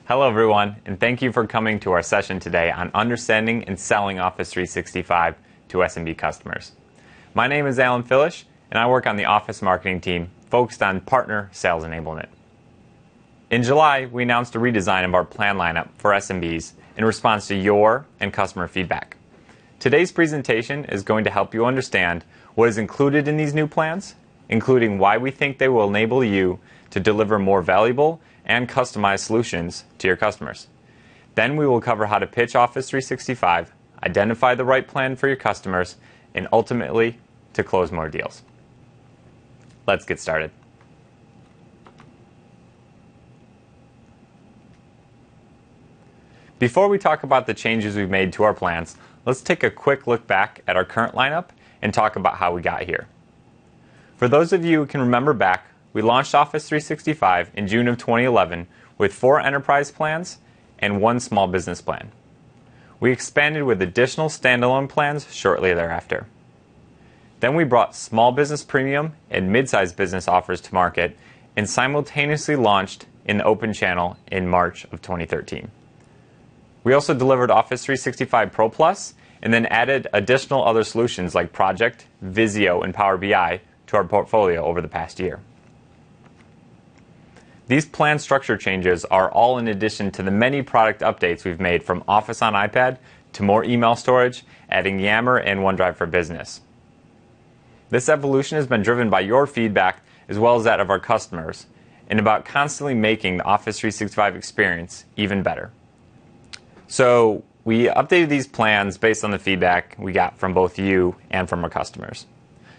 Hello everyone, and thank you for coming to our session today on understanding and selling Office 365 to SMB customers. My name is Alan Philish, and I work on the Office marketing team focused on partner sales enablement. In July, we announced a redesign of our plan lineup for SMBs in response to your and customer feedback. Today's presentation is going to help you understand what is included in these new plans, including why we think they will enable you to deliver more valuable and customized solutions to your customers. Then we will cover how to pitch Office 365, identify the right plan for your customers, and ultimately to close more deals. Let's get started. Before we talk about the changes we've made to our plans, let's take a quick look back at our current lineup and talk about how we got here. For those of you who can remember back, we launched Office 365 in June of 2011 with 4 enterprise plans and 1 small business plan. We expanded with additional standalone plans shortly thereafter. Then we brought small business premium and mid-sized business offers to market and simultaneously launched in the open channel in March of 2013. We also delivered Office 365 Pro Plus and then added additional other solutions like Project, Visio, and Power BI to our portfolio over the past year. These plan structure changes are all in addition to the many product updates we've made from Office on iPad to more email storage, adding Yammer and OneDrive for Business. This evolution has been driven by your feedback as well as that of our customers, and about constantly making the Office 365 experience even better. So we updated these plans based on the feedback we got from both you and from our customers.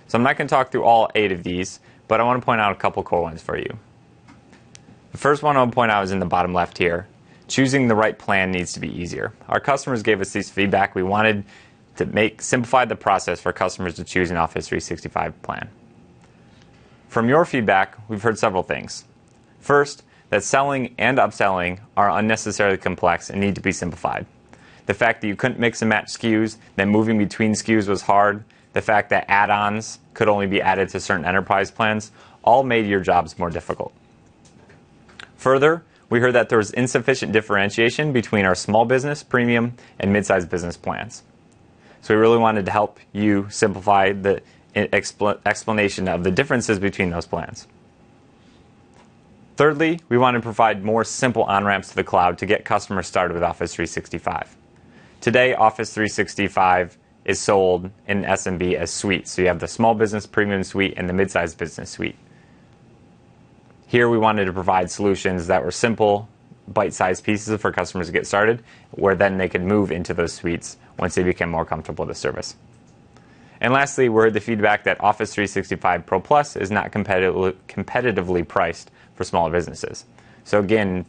So I'm not going to talk through all 8 of these, but I want to point out a couple core ones for you. The first one I want to point out is in the bottom left here. Choosing the right plan needs to be easier. Our customers gave us this feedback. We wanted to simplify the process for customers to choose an Office 365 plan. From your feedback, we've heard several things. First, that selling and upselling are unnecessarily complex and need to be simplified. The fact that you couldn't mix and match SKUs, that moving between SKUs was hard, the fact that add-ons could only be added to certain enterprise plans, all made your jobs more difficult. Further, we heard that there was insufficient differentiation between our small business, premium, and mid-sized business plans. So we really wanted to help you simplify the explanation of the differences between those plans. Thirdly, we want to provide more simple on-ramps to the cloud to get customers started with Office 365. Today, Office 365 is sold in SMB as suites. So you have the small business premium suite and the mid-sized business suite. Here we wanted to provide solutions that were simple, bite-sized pieces for customers to get started, where then they could move into those suites once they became more comfortable with the service. And lastly, we heard the feedback that Office 365 Pro Plus is not competitively priced for smaller businesses. So again,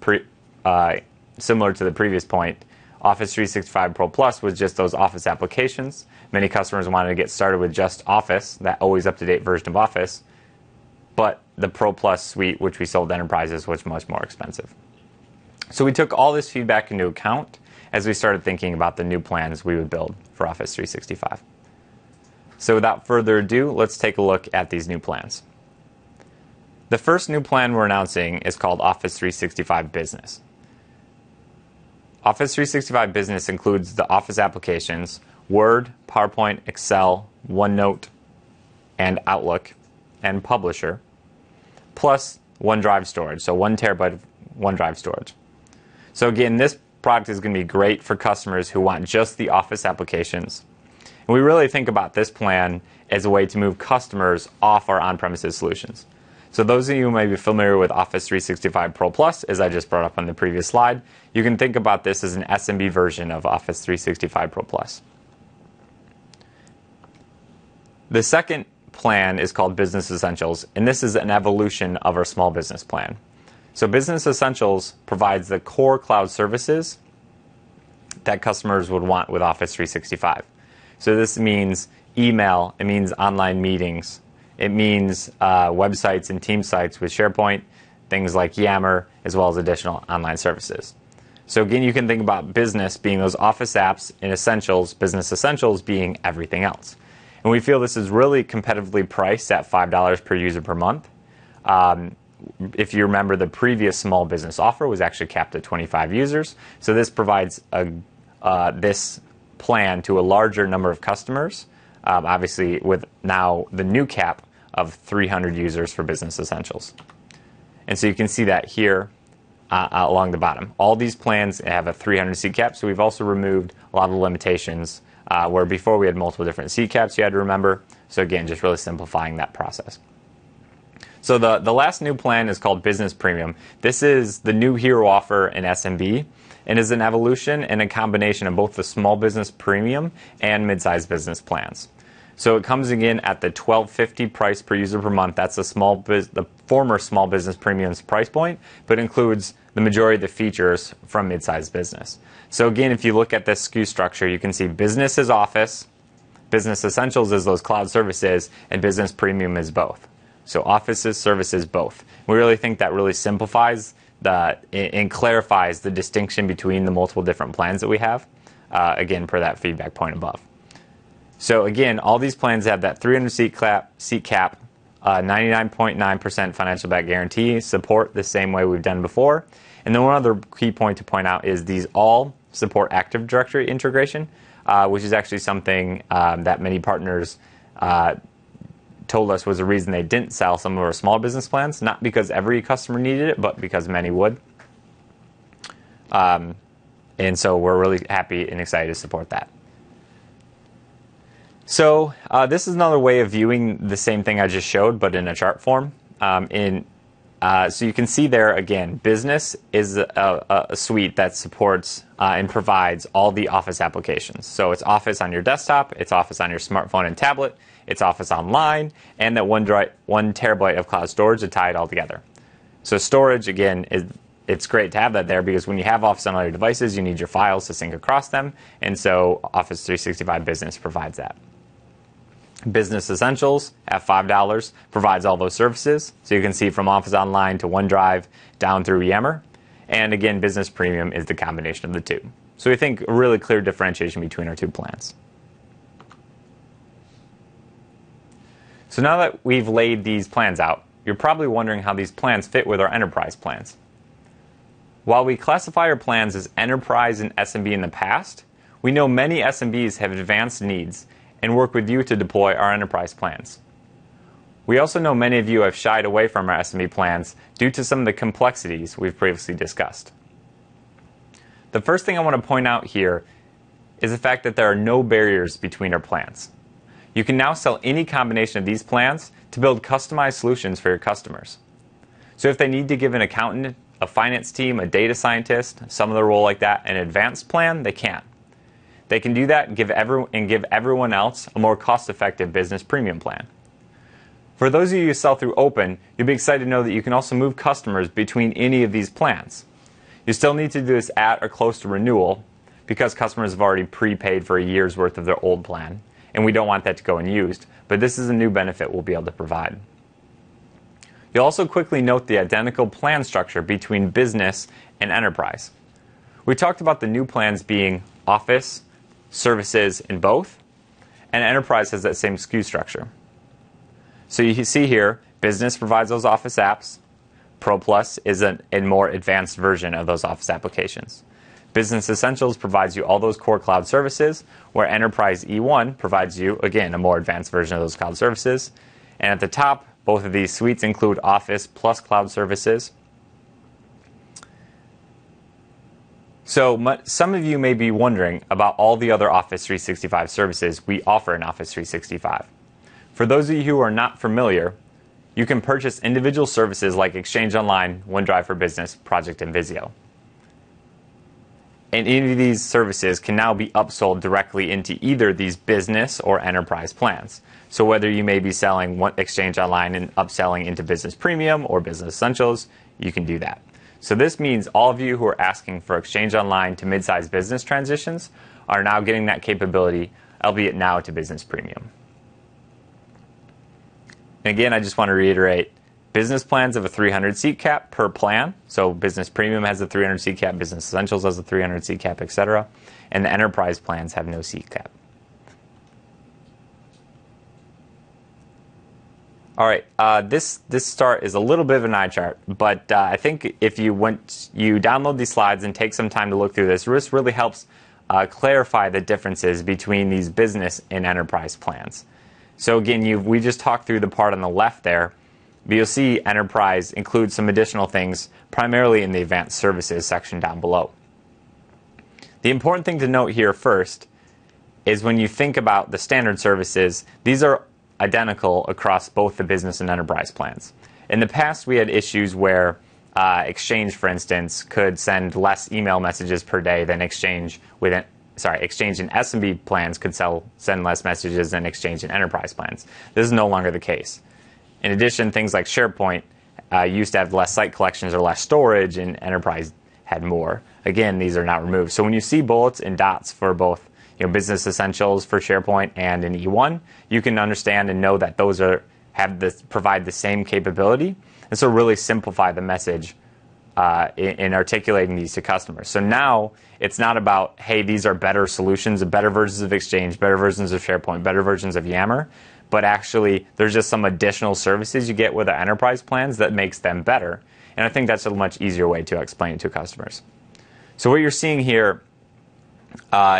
similar to the previous point, Office 365 Pro Plus was just those Office applications. Many customers wanted to get started with just Office, that always up-to-date version of Office, but the Pro Plus suite, which we sold to enterprises, was much more expensive. So we took all this feedback into account as we started thinking about the new plans we would build for Office 365. So without further ado, let's take a look at these new plans. The first new plan we're announcing is called Office 365 Business. Office 365 Business includes the Office applications, Word, PowerPoint, Excel, OneNote, and Outlook, and Publisher, plus OneDrive storage, so 1 terabyte of OneDrive storage. So again, this product is going to be great for customers who want just the Office applications. And we really think about this plan as a way to move customers off our on-premises solutions. So those of you who may be familiar with Office 365 Pro Plus, as I just brought up on the previous slide, you can think about this as an SMB version of Office 365 Pro Plus. The second plan is called Business Essentials, and this is an evolution of our small business plan. So Business Essentials provides the core cloud services that customers would want with Office 365. So this means email, it means online meetings, it means websites and team sites with SharePoint, things like Yammer, as well as additional online services. So again, you can think about business being those Office apps and Essentials, Business Essentials being everything else. And we feel this is really competitively priced at $5 per user per month. if you remember, the previous small business offer was actually capped at 25 users. So this provides this plan to a larger number of customers, obviously with now the new cap of 300 users for Business Essentials. And so you can see that here along the bottom. All these plans have a 300 seat cap, so we've also removed a lot of the limitations where before we had multiple different seat caps you had to remember. So again, just really simplifying that process. So the last new plan is called Business Premium. This is the new hero offer in SMB and is an evolution and a combination of both the Small Business Premium and mid-sized business plans. So it comes again at the $12.50 price per user per month. That's the former Small Business Premium's price point, but includes the majority of the features from mid-sized business. So again, if you look at this SKU structure, you can see Business is Office, Business Essentials is those cloud services, and Business Premium is both. So Offices, Services, both. We really think that really simplifies and clarifies the distinction between the multiple different plans that we have, again, per that feedback point above. So again, all these plans have that 300 seat cap, 99.9% financial back guarantee, support the same way we've done before. And then one other key point to point out is these all support Active Directory integration, which is actually something that many partners told us was the reason they didn't sell some of our small business plans, not because every customer needed it, but because many would. And so we're really happy and excited to support that. So this is another way of viewing the same thing I just showed, but in a chart form. So you can see there, again, Business is a suite that supports and provides all the Office applications. So it's Office on your desktop, it's Office on your smartphone and tablet, it's Office Online, and that 1 terabyte of cloud storage to tie it all together. So storage, again, it's great to have that there because when you have Office on all your devices, you need your files to sync across them, and so Office 365 Business provides that. Business Essentials at $5 provides all those services. So you can see from Office Online to OneDrive down through Yammer. And again, Business Premium is the combination of the two. So we think a really clear differentiation between our two plans. So now that we've laid these plans out, you're probably wondering how these plans fit with our enterprise plans. While we classify our plans as enterprise and SMB in the past, we know many SMBs have advanced needs and work with you to deploy our enterprise plans. We also know many of you have shied away from our SMB plans due to some of the complexities we've previously discussed. The first thing I want to point out here is the fact that there are no barriers between our plans. You can now sell any combination of these plans to build customized solutions for your customers. So if they need to give an accountant, a finance team, a data scientist, some of the role like that, an advanced plan, they can. They can do that and give everyone else a more cost-effective Business Premium plan. For those of you who sell through Open, you'll be excited to know that you can also move customers between any of these plans. You still need to do this at or close to renewal because customers have already prepaid for a year's worth of their old plan, and we don't want that to go unused, but this is a new benefit we'll be able to provide. You'll also quickly note the identical plan structure between Business and Enterprise. We talked about the new plans being Office, Services in both, and Enterprise has that same SKU structure. So you see here, Business provides those Office apps. Pro Plus is a more advanced version of those Office applications. Business Essentials provides you all those core cloud services, where Enterprise E1 provides you, again, a more advanced version of those cloud services. And at the top, both of these suites include Office plus cloud services. So some of you may be wondering about all the other Office 365 services we offer in Office 365. For those of you who are not familiar, you can purchase individual services like Exchange Online, OneDrive for Business, Project, and Visio. And any of these services can now be upsold directly into either these business or enterprise plans. So whether you may be selling Exchange Online and upselling into Business Premium or Business Essentials, you can do that. So this means all of you who are asking for Exchange Online to mid-sized business transitions are now getting that capability, albeit now to Business Premium. And again, I just want to reiterate, business plans have a 300 seat cap per plan. So Business Premium has a 300 seat cap, Business Essentials has a 300 seat cap, etc. And the enterprise plans have no seat cap. All right, this start is a little bit of an eye chart, but I think if you download these slides and take some time to look through this really helps clarify the differences between these business and enterprise plans. So again, we just talked through the part on the left there, but you'll see enterprise includes some additional things, primarily in the advanced services section down below. The important thing to note here first is when you think about the standard services, these are identical across both the business and enterprise plans. In the past, we had issues where Exchange, for instance, could send less email messages per day than Exchange in SMB plans could send less messages than Exchange in enterprise plans. This is no longer the case. In addition, things like SharePoint used to have less site collections or less storage, and enterprise had more. Again, these are now removed. So when you see bullets and dots for both Business Essentials for SharePoint and in E1, you can understand and know that those provide the same capability, and so really simplify the message in articulating these to customers. So now it's not about, hey, these are better solutions, better versions of Exchange, better versions of SharePoint, better versions of Yammer, but actually there's just some additional services you get with the enterprise plans that makes them better. And I think that's a much easier way to explain it to customers. So what you're seeing here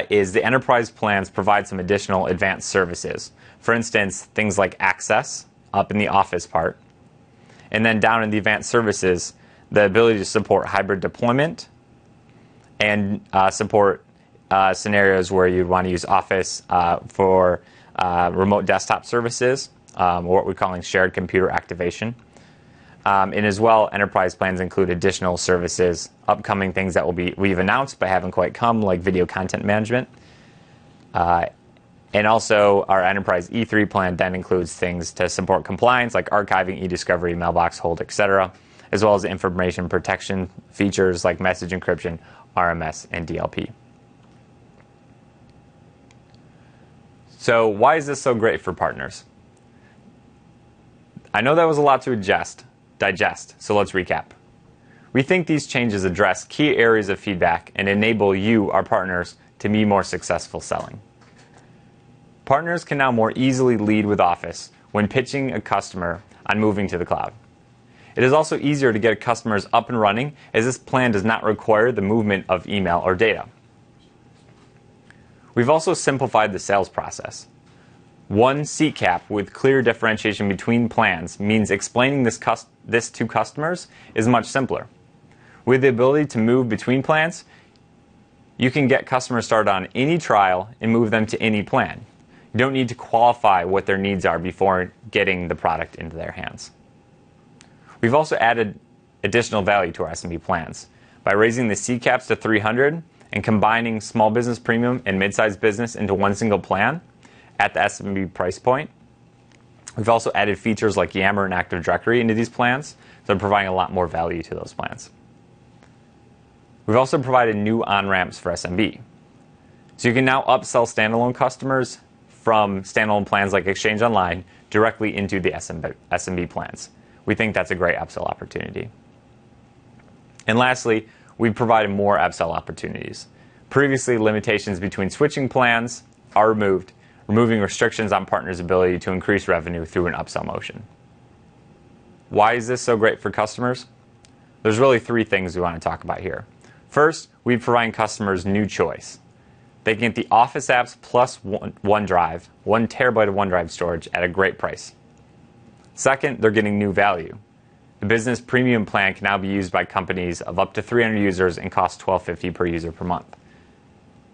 is the enterprise plans provide some additional advanced services. For instance, things like access up in the Office part. And then down in the advanced services, the ability to support hybrid deployment and support scenarios where you'd want to use Office for remote desktop services, or what we're calling shared computer activation. And as well, enterprise plans include additional services, upcoming things that we've announced but haven't quite come, like video content management. And also, our enterprise E3 plan then includes things to support compliance, like archiving, e-discovery, mailbox hold, etc., as well as information protection features like message encryption, RMS, and DLP. So why is this so great for partners? I know that was a lot to digest, so let's recap. We think these changes address key areas of feedback and enable you, our partners, to be more successful selling. Partners can now more easily lead with Office when pitching a customer on moving to the cloud. It is also easier to get customers up and running, as this plan does not require the movement of email or data. We've also simplified the sales process. One seat cap with clear differentiation between plans means explaining this to customers is much simpler. With the ability to move between plans, you can get customers started on any trial and move them to any plan. You don't need to qualify what their needs are before getting the product into their hands. We've also added additional value to our SMB plans by raising the seat caps to 300 and combining small business premium and mid-sized business into one single plan at the SMB price point. We've also added features like Yammer and Active Directory into these plans, so they're providing a lot more value to those plans. We've also provided new on-ramps for SMB. So you can now upsell standalone customers from standalone plans like Exchange Online directly into the SMB plans. We think that's a great upsell opportunity. And lastly, we've provided more upsell opportunities. Previously, limitations between switching plans are removed, removing restrictions on partners' ability to increase revenue through an upsell motion. Why is this so great for customers? There's really three things we want to talk about here. First, we provide customers new choice. They can get the Office apps plus OneDrive, 1 terabyte of OneDrive storage at a great price. Second, they're getting new value. The business premium plan can now be used by companies of up to 300 users and costs $12.50 per user per month.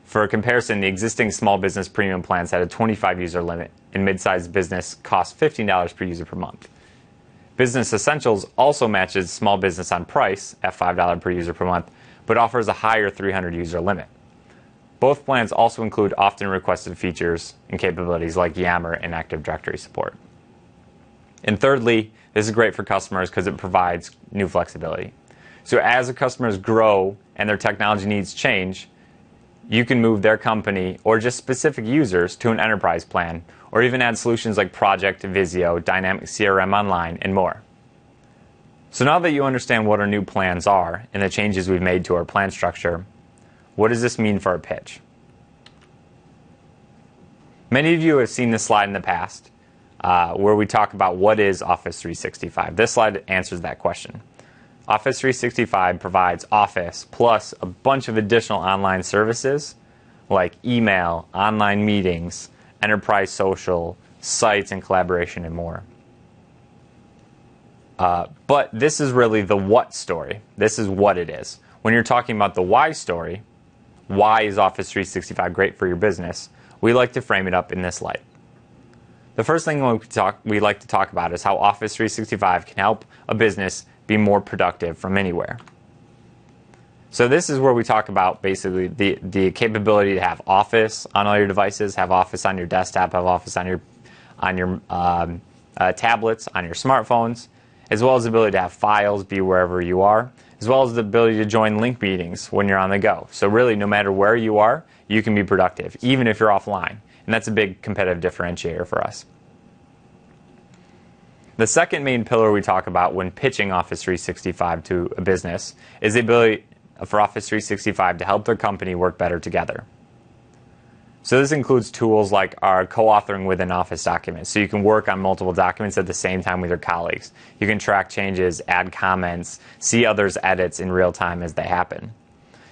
For a comparison, the existing small business premium plans had a 25 user limit, and mid-sized business costs $15 per user per month. Business Essentials also matches small business on price at $5 per user per month, but offers a higher 300 user limit. Both plans also include often requested features and capabilities like Yammer and Active Directory support. And thirdly, this is great for customers because it provides new flexibility. So as the customers grow and their technology needs change, you can move their company or just specific users to an enterprise plan, or even add solutions like Project, Visio, Dynamic CRM Online, and more. So now that you understand what our new plans are and the changes we've made to our plan structure, what does this mean for our pitch? Many of you have seen this slide in the past, where we talk about what is Office 365. This slide answers that question. Office 365 provides Office plus a bunch of additional online services like email, online meetings, enterprise social, sites and collaboration, and more. But this is really the what story. This is what it is. When you're talking about the why story, why is Office 365 great for your business, we like to frame it up in this light. The first thing we like to talk about is how Office 365 can help a business be more productive from anywhere. So this is where we talk about basically the capability to have Office on all your devices, have Office on your desktop, have Office on your tablets, on your smartphones, as well as the ability to have files be wherever you are, as well as the ability to join link meetings when you're on the go. So really, no matter where you are, you can be productive, even if you're offline. And that's a big competitive differentiator for us. The second main pillar we talk about when pitching Office 365 to a business is the ability for Office 365 to help their company work better together. So this includes tools like our co-authoring within Office documents. So you can work on multiple documents at the same time with your colleagues. You can track changes, add comments, see others' edits in real time as they happen.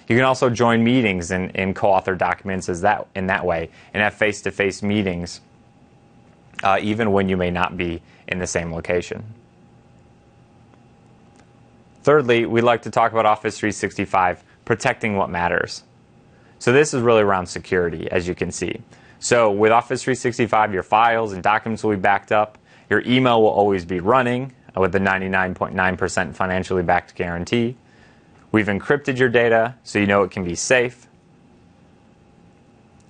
You can also join meetings in co-author documents in that way and have face-to-face meetings even when you may not be in the same location. Thirdly, we like to talk about Office 365 protecting what matters. So this is really around security, as you can see. So with Office 365, your files and documents will be backed up. Your email will always be running with the 99.9% financially backed guarantee. We've encrypted your data so you know it can be safe.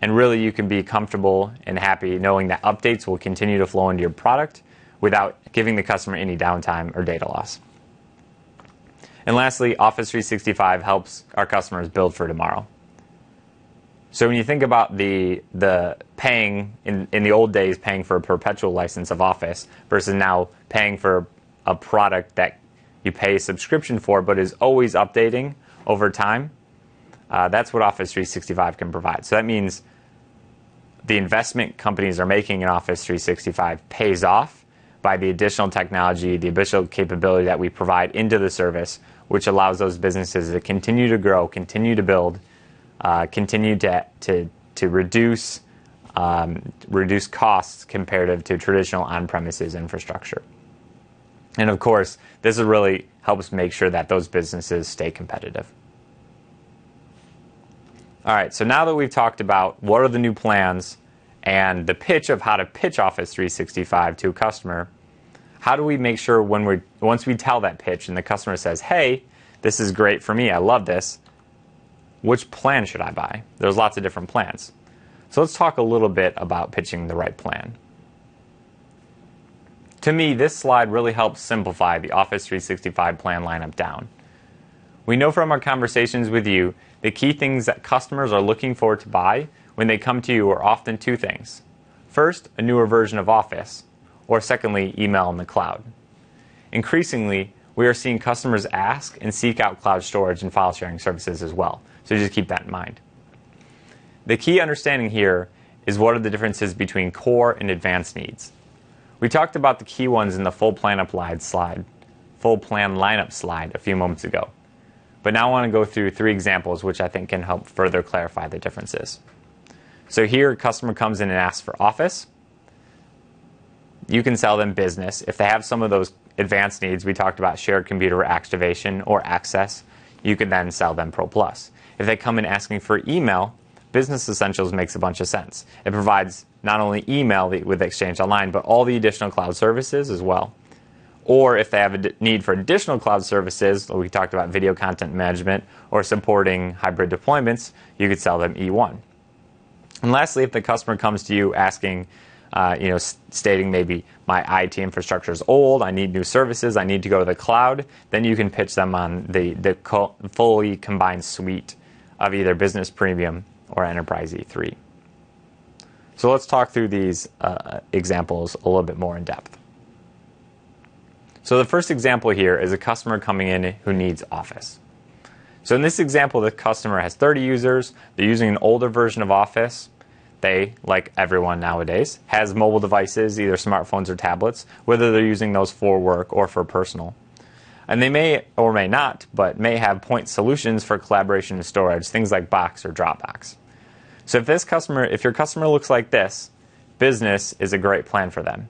And really you can be comfortable and happy knowing that updates will continue to flow into your product without giving the customer any downtime or data loss. And lastly, Office 365 helps our customers build for tomorrow. So when you think about the paying, in the old days, paying for a perpetual license of Office versus now paying for a product that you pay a subscription for but is always updating over time, that's what Office 365 can provide. So that means the investment companies are making in Office 365 pays off by the additional technology, the additional capability that we provide into the service, which allows those businesses to continue to grow, continue to build, continue to reduce costs comparative to traditional on-premises infrastructure. And of course, this really helps make sure that those businesses stay competitive. All right, so now that we've talked about what are the new plans and the pitch of how to pitch Office 365 to a customer, how do we make sure once we tell that pitch and the customer says, hey, this is great for me, I love this, which plan should I buy? There's lots of different plans. So let's talk a little bit about pitching the right plan. To me, this slide really helps simplify the Office 365 plan lineup down. We know from our conversations with you, the key things that customers are looking for to buy when they come to you are often two things. First, a newer version of Office, or secondly, email in the cloud. Increasingly, we are seeing customers ask and seek out cloud storage and file sharing services as well. So just keep that in mind. The key understanding here is what are the differences between core and advanced needs. We talked about the key ones in the full plan lineup slide a few moments ago. But now I want to go through 3 examples which I think can help further clarify the differences. So here, a customer comes in and asks for Office. You can sell them Business. If they have some of those advanced needs, we talked about shared computer activation or access, you can then sell them Pro Plus. If they come in asking for email, Business Essentials makes a bunch of sense. It provides not only email with Exchange Online, but all the additional cloud services as well. Or if they have a need for additional cloud services, we talked about video content management or supporting hybrid deployments, you could sell them E1. And lastly, if the customer comes to you asking, stating maybe my IT infrastructure is old, I need new services, I need to go to the cloud, then you can pitch them on the fully combined suite of either Business Premium or Enterprise E3. So let's talk through these examples a little bit more in depth. So the first example here is a customer coming in who needs Office. So in this example, the customer has 30 users, they're using an older version of Office, they, like everyone nowadays, has mobile devices, either smartphones or tablets, whether they're using those for work or for personal. And they may or may not, but may have point solutions for collaboration and storage, things like Box or Dropbox. So if your customer looks like this, Business is a great plan for them.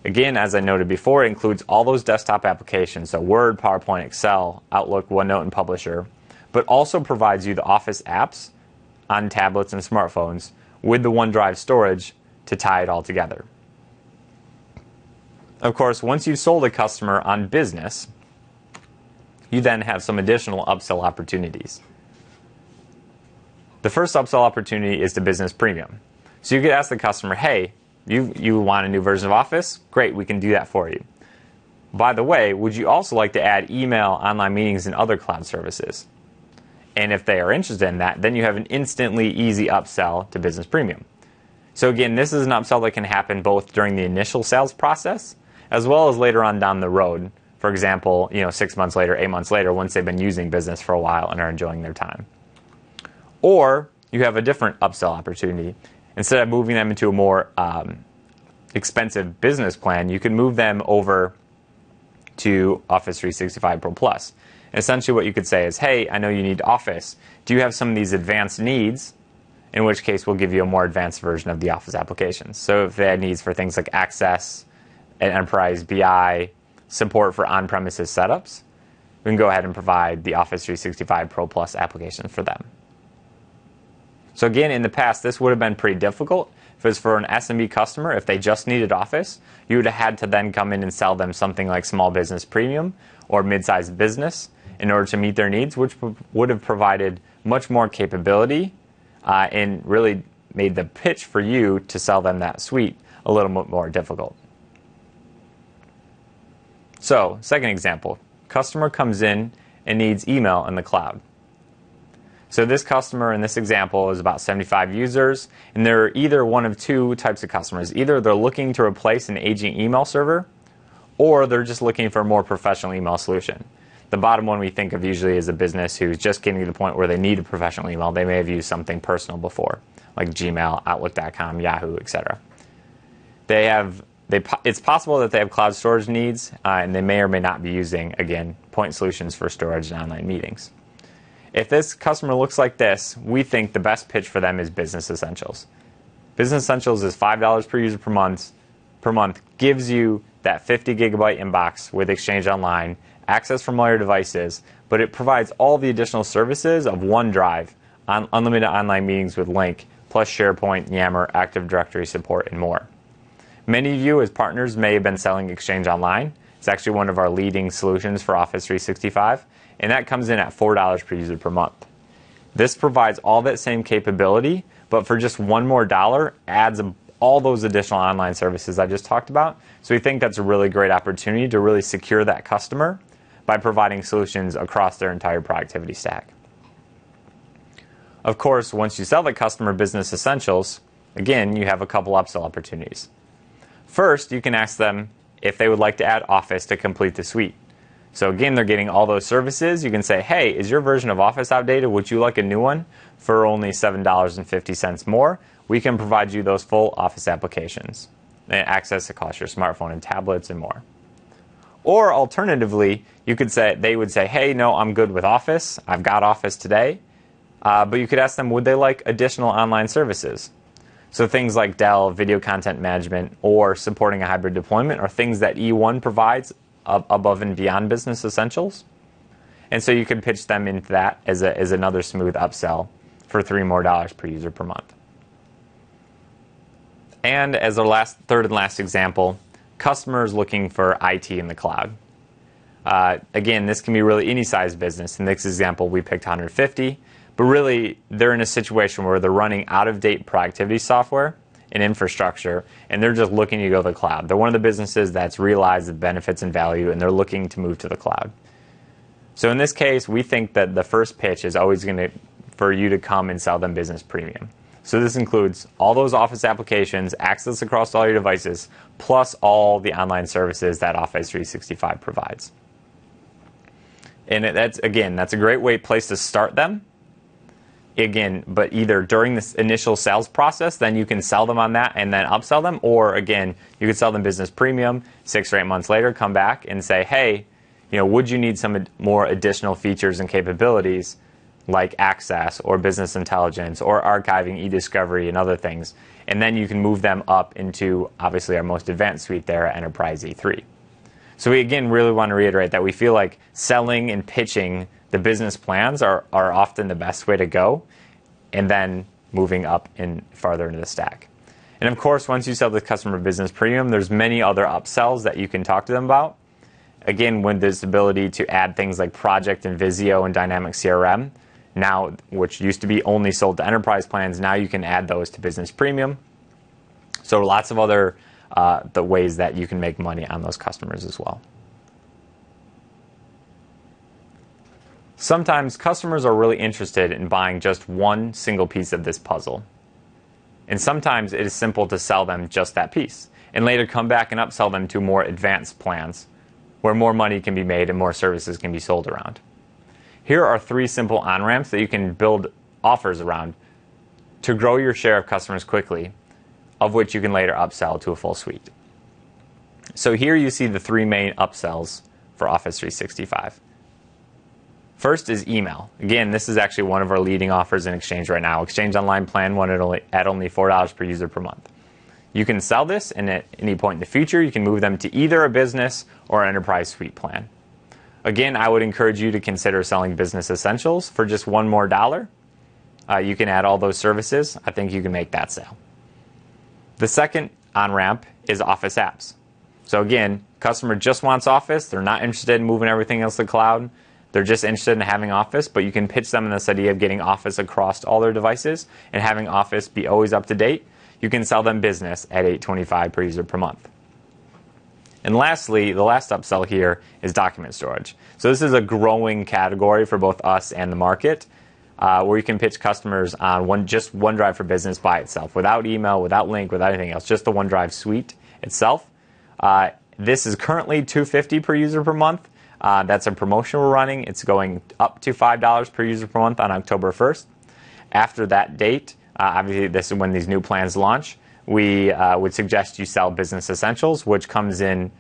Again, as I noted before, it includes all those desktop applications, so Word, PowerPoint, Excel, Outlook, OneNote, and Publisher, but also provides you the Office apps on tablets and smartphones with the OneDrive storage to tie it all together. Of course, once you've sold a customer on Business, you then have some additional upsell opportunities. The first upsell opportunity is to Business Premium. So you could ask the customer, hey, you want a new version of Office? Great, we can do that for you. By the way, would you also like to add email, online meetings, and other cloud services? And if they are interested in that, then you have an instantly easy upsell to Business Premium. So again, this is an upsell that can happen both during the initial sales process as well as later on down the road. For example, 6 months later, 8 months later, once they've been using Business for a while and are enjoying their time. Or you have a different upsell opportunity. Instead of moving them into a more expensive business plan, you can move them over to Office 365 Pro Plus. And essentially what you could say is, hey, I know you need Office. Do you have some of these advanced needs? In which case, we'll give you a more advanced version of the Office applications. So if they had needs for things like Access, Enterprise BI, support for on-premises setups, we can go ahead and provide the Office 365 Pro Plus application for them. So again, in the past, this would have been pretty difficult. If it was for an SMB customer, if they just needed Office, you would have had to then come in and sell them something like Small Business Premium or Mid-sized Business in order to meet their needs, which would have provided much more capability and really made the pitch for you to sell them that suite a little bit more difficult. So, second example, customer comes in and needs email in the cloud. So this customer in this example is about 75 users, and they're either one of two types of customers. Either they're looking to replace an aging email server, or they're just looking for a more professional email solution. The bottom one we think of usually is a business who's just getting to the point where they need a professional email. They may have used something personal before, like Gmail, Outlook.com, Yahoo, etc. It's possible that they have cloud storage needs, and they may or may not be using, again, point solutions for storage and online meetings. If this customer looks like this, we think the best pitch for them is Business Essentials. Business Essentials is $5 per user per month, gives you that 50 gigabyte inbox with Exchange Online, access from all your devices, but it provides all the additional services of OneDrive, unlimited online meetings with Lync, plus SharePoint, Yammer, Active Directory support, and more. Many of you as partners may have been selling Exchange Online. It's actually one of our leading solutions for Office 365. And that comes in at $4 per user per month. This provides all that same capability, but for just $1 more adds all those additional online services I just talked about. So we think that's a really great opportunity to really secure that customer by providing solutions across their entire productivity stack. Of course, once you sell the customer Business Essentials, again, you have a couple upsell opportunities. First, you can ask them if they would like to add Office to complete the suite. So again, they're getting all those services. You can say, hey, is your version of Office outdated? Would you like a new one for only $7.50 more? We can provide you those full Office applications and access across your smartphone and tablets and more. Or alternatively, they would say, hey, no, I'm good with Office. I've got Office today. But you could ask them, would they like additional online services? So things like Dell, video content management, or supporting a hybrid deployment are things that E1 provides above and beyond Business Essentials. And so you could pitch them into that as another smooth upsell for $3 more per user per month. And as our third and last example, customers looking for IT in the cloud. Again, this can be really any size business. In this example, we picked 150, but really they're in a situation where they're running out-of-date productivity software and infrastructure, and they're just looking to go to the cloud. They're one of the businesses that's realized the benefits and value, and they're looking to move to the cloud. So in this case, we think that the first pitch is always for you to come and sell them Business Premium. So this includes all those Office applications, access across all your devices, plus all the online services that Office 365 provides. And that's a great place to start them. again, but either during this initial sales process, then you can sell them on that and then upsell them, or again, you could sell them business premium 6 or 8 months later, come back and say, hey, would you need some more additional features and capabilities like access or business intelligence or archiving, e-discovery, and other things? And then you can move them up into, obviously, our most advanced suite there at Enterprise E3. So we, again, really want to reiterate that we feel like selling and pitching the business plans are often the best way to go, and then moving up in farther into the stack. And of course, once you sell the customer business premium, there's many other upsells that you can talk to them about. Again, with this ability to add things like Project and Visio and Dynamic CRM, now, which used to be only sold to enterprise plans, now you can add those to business premium. So lots of other the ways that you can make money on those customers as well. Sometimes customers are really interested in buying just one single piece of this puzzle. And sometimes it is simple to sell them just that piece, and later come back and upsell them to more advanced plans, where more money can be made and more services can be sold around. Here are 3 simple on-ramps that you can build offers around to grow your share of customers quickly, of which you can later upsell to a full suite. So here you see the 3 main upsells for Office 365. First is email. Again, this is actually one of our leading offers in Exchange right now. Exchange Online Plan 1 at only $4 per user per month. You can sell this, and at any point in the future, you can move them to either a business or an enterprise suite plan. Again, I would encourage you to consider selling Business Essentials for just $1 more. You can add all those services. I think you can make that sale. The second on-ramp is Office apps. So again, customer just wants Office. They're not interested in moving everything else to the cloud. They're just interested in having Office, but you can pitch them in this idea of getting Office across all their devices and having Office be always up to date. You can sell them Business at $8.25 per user per month. And lastly, the last upsell here is document storage. So this is a growing category for both us and the market, where you can pitch customers on just OneDrive for Business by itself, without email, without link, without anything else, just the OneDrive suite itself. This is currently $2.50 per user per month. That's a promotion we're running. It's going up to $5 per user per month on October 1st. After that date, obviously this is when these new plans launch, we would suggest you sell Business Essentials, which comes in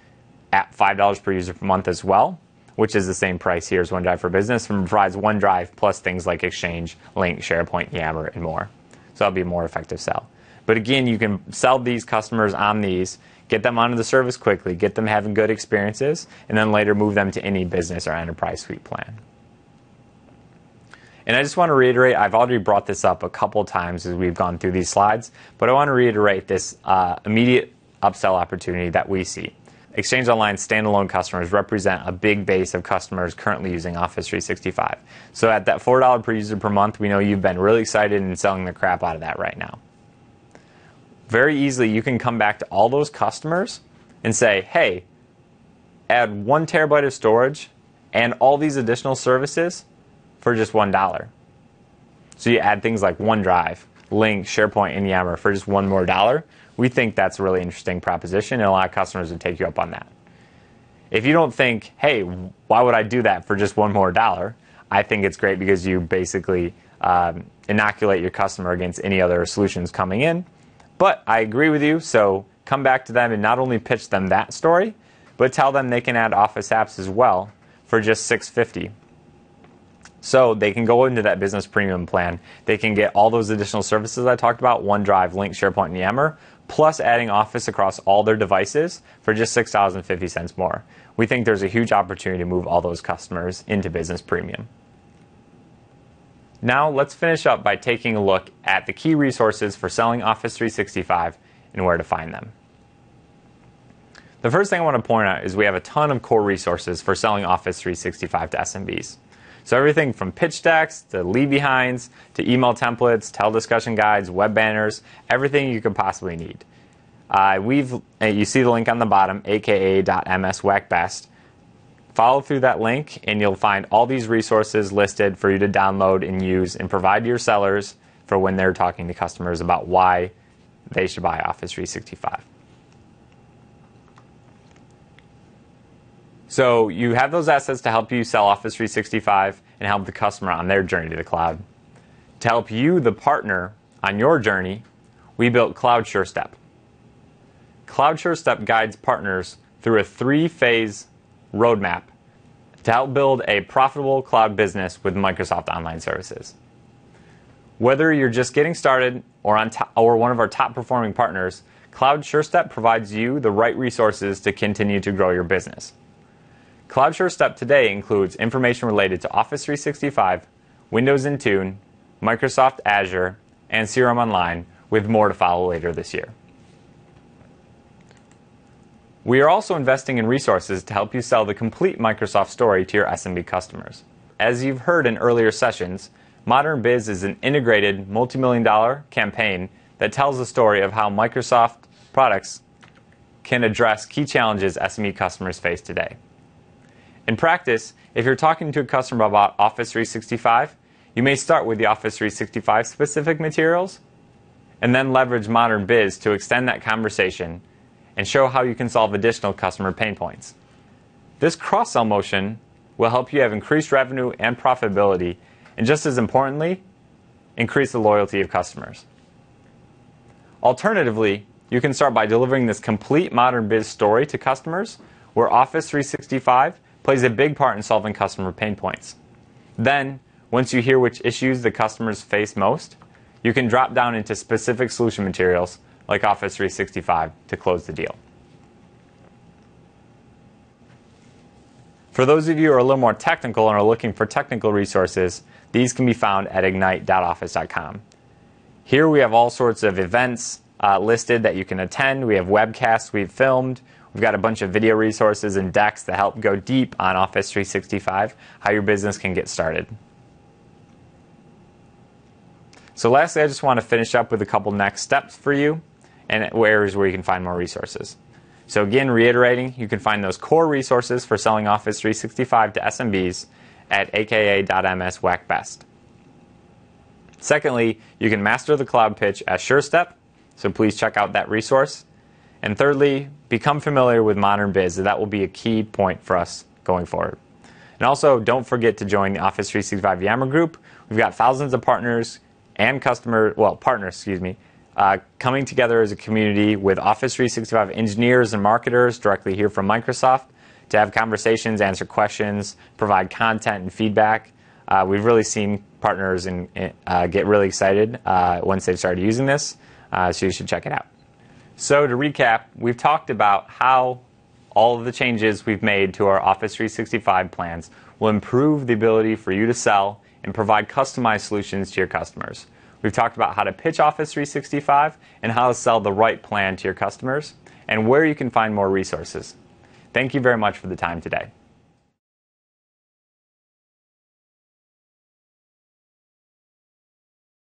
at $5 per user per month as well, which is the same price here as OneDrive for Business, and provides OneDrive plus things like Exchange, Lync, SharePoint, Yammer, and more. So that'll be a more effective sell. But again, you can sell these customers on these, get them onto the service quickly, get them having good experiences, and then later move them to any business or enterprise suite plan. And I just want to reiterate, I've already brought this up a couple times as we've gone through these slides, but I want to reiterate this immediate upsell opportunity that we see. Exchange Online standalone customers represent a big base of customers currently using Office 365. So at that $4 per user per month, we know you've been really excited and selling the crap out of that right now. Very easily, you can come back to all those customers and say, hey, add 1 terabyte of storage and all these additional services for just $1. So you add things like OneDrive, Lync, SharePoint, and Yammer for just $1 more. We think that's a really interesting proposition, and a lot of customers would take you up on that. If you don't think, hey, why would I do that for just $1 more? I think it's great because you basically inoculate your customer against any other solutions coming in. But I agree with you, so come back to them and not only pitch them that story, but tell them they can add Office apps as well for just $6.50. So they can go into that business premium plan. They can get all those additional services I talked about, OneDrive, Lync, SharePoint, and Yammer, plus adding Office across all their devices for just $6.50 more. We think there's a huge opportunity to move all those customers into business premium. Now let's finish up by taking a look at the key resources for selling Office 365 and where to find them. The first thing I want to point out is we have a ton of core resources for selling Office 365 to SMBs. So everything from pitch decks to leave behinds to email templates, discussion guides, web banners, everything you could possibly need. You see the link on the bottom, aka.mswhackbest. Follow through that link and you'll find all these resources listed for you to download and use and provide to your sellers for when they're talking to customers about why they should buy Office 365. So you have those assets to help you sell Office 365 and help the customer on their journey to the cloud. To help you, the partner, on your journey, we built Cloud SureStep. Cloud SureStep guides partners through a 3-phase roadmap to help build a profitable cloud business with Microsoft Online Services. Whether you're just getting started or one of our top performing partners, Cloud SureStep provides you the right resources to continue to grow your business. Cloud SureStep today includes information related to Office 365, Windows Intune, Microsoft Azure, and CRM Online, with more to follow later this year. We are also investing in resources to help you sell the complete Microsoft story to your SMB customers. As you've heard in earlier sessions, Modern Biz is an integrated multi-million-dollar campaign that tells the story of how Microsoft products can address key challenges SME customers face today. In practice, if you're talking to a customer about Office 365, you may start with the Office 365 specific materials and then leverage Modern Biz to extend that conversation and show how you can solve additional customer pain points. This cross-sell motion will help you have increased revenue and profitability, and just as importantly, increase the loyalty of customers. Alternatively, you can start by delivering this complete Modern Biz story to customers where Office 365 plays a big part in solving customer pain points. Then, once you hear which issues the customers face most, you can drop down into specific solution materials like Office 365 to close the deal. For those of you who are a little more technical and are looking for technical resources, these can be found at ignite.office.com. Here we have all sorts of events listed that you can attend. We have webcasts we've filmed. We've got a bunch of video resources and decks that help go deep on Office 365, how your business can get started. So lastly, I just want to finish up with a couple next steps for you and areas where you can find more resources. So again, reiterating, you can find those core resources for selling Office 365 to SMBs at aka.ms/WACBest. Secondly, you can master the cloud pitch as SureStep, so please check out that resource. And thirdly, become familiar with Modern Biz. That will be a key point for us going forward. And also, don't forget to join the Office 365 Yammer group. We've got thousands of partners and partners, coming together as a community with Office 365 engineers and marketers directly here from Microsoft to have conversations, answer questions, provide content and feedback. We've really seen partners get really excited once they've started using this, so you should check it out. So to recap, we've talked about how all of the changes we've made to our Office 365 plans will improve the ability for you to sell and provide customized solutions to your customers. We've talked about how to pitch Office 365 and how to sell the right plan to your customers and where you can find more resources. Thank you very much for the time today.